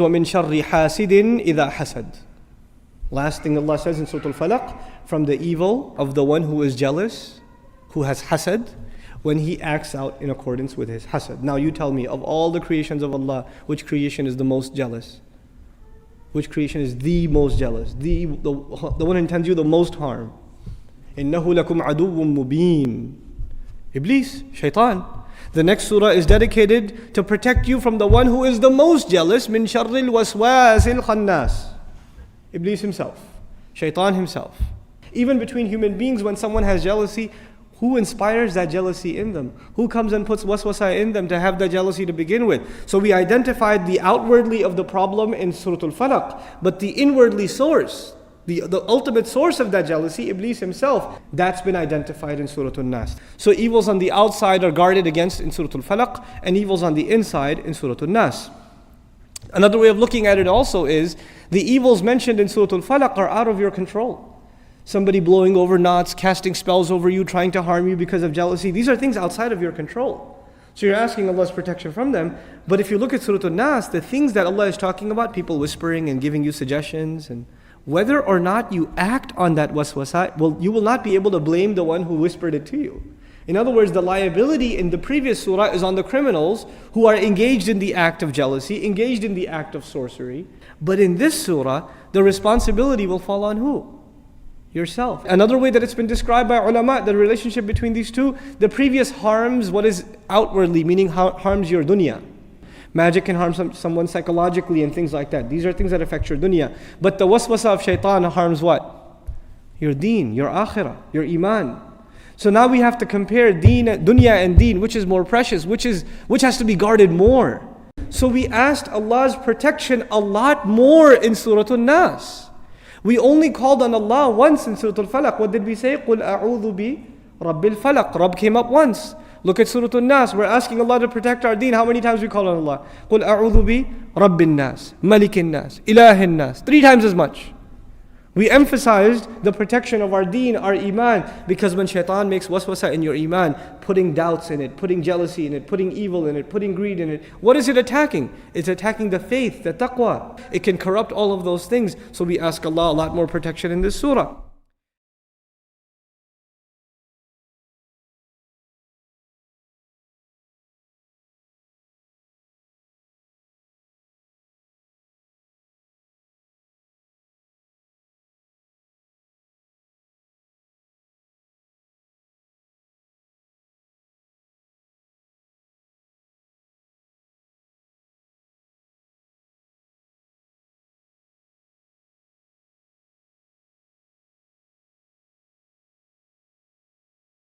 وَمِن شَرِّ حَاسِدٍ إِذَا حَسَدٍ. Last thing Allah says in Surah Al-Falaq, from the evil of the one who is jealous, who has hasad, when he acts out in accordance with his hasad. Now you tell me, of all the creations of Allah, which creation is the most jealous? Which creation is the most jealous? The one who intends you the most harm. إِنَّهُ لَكُمْ عَدُوٌّ مُبِينٌ. Iblis, shaitan. The next surah is dedicated to protect you from the one who is the most jealous, min sharril waswasil khannas. Iblis himself, shaitan himself. Even between human beings, when someone has jealousy, who inspires that jealousy in them? Who comes and puts waswasa in them to have that jealousy to begin with? So we identified the outwardly of the problem in Surah Al-Falaq, but the inwardly source, the ultimate source of that jealousy, Iblis himself, that's been identified in Surah An-Nas. So evils on the outside are guarded against in Surah Al-Falaq, and evils on the inside in Surah An-Nas. Another way of looking at it also is, the evils mentioned in Surah Al-Falaq are out of your control. Somebody blowing over knots, casting spells over you, trying to harm you because of jealousy. These are things outside of your control. So you're asking Allah's protection from them. But if you look at Surah An-Nas, the things that Allah is talking about, people whispering and giving you suggestions, and whether or not you act on that waswasa, well, you will not be able to blame the one who whispered it to you. In other words, the liability in the previous surah is on the criminals who are engaged in the act of jealousy, engaged in the act of sorcery. But in this surah, the responsibility will fall on who? Yourself. Another way that it's been described by ulama, the relationship between these two, the previous harms what is outwardly, meaning harms your dunya. Magic can harm someone psychologically and things like that. These are things that affect your dunya. But the waswasa of shaitan harms what? Your deen, your akhirah, your iman. So now we have to compare dunya and deen, which is more precious, which has to be guarded more. So we asked Allah's protection a lot more in Surah An-Nas. We only called on Allah once in Surah Al-Falaq. What did we say? قُلْ أَعُوذُ بِرَبِّ الْفَلَقِ. Rabb came up once. Look at Surah An-Nas. We're asking Allah to protect our deen. How many times we call on Allah? قُلْ أَعُوذُ بِرَبِّ النَّاسِ مَلِكِ النَّاسِ إِلَهِ النَّاسِ. 3 times as much. We emphasized the protection of our deen, our iman, because when shaitan makes waswasa in your iman, putting doubts in it, putting jealousy in it, putting evil in it, putting greed in it, what is it attacking? It's attacking the faith, the taqwa. It can corrupt all of those things. So we ask Allah a lot more protection in this surah.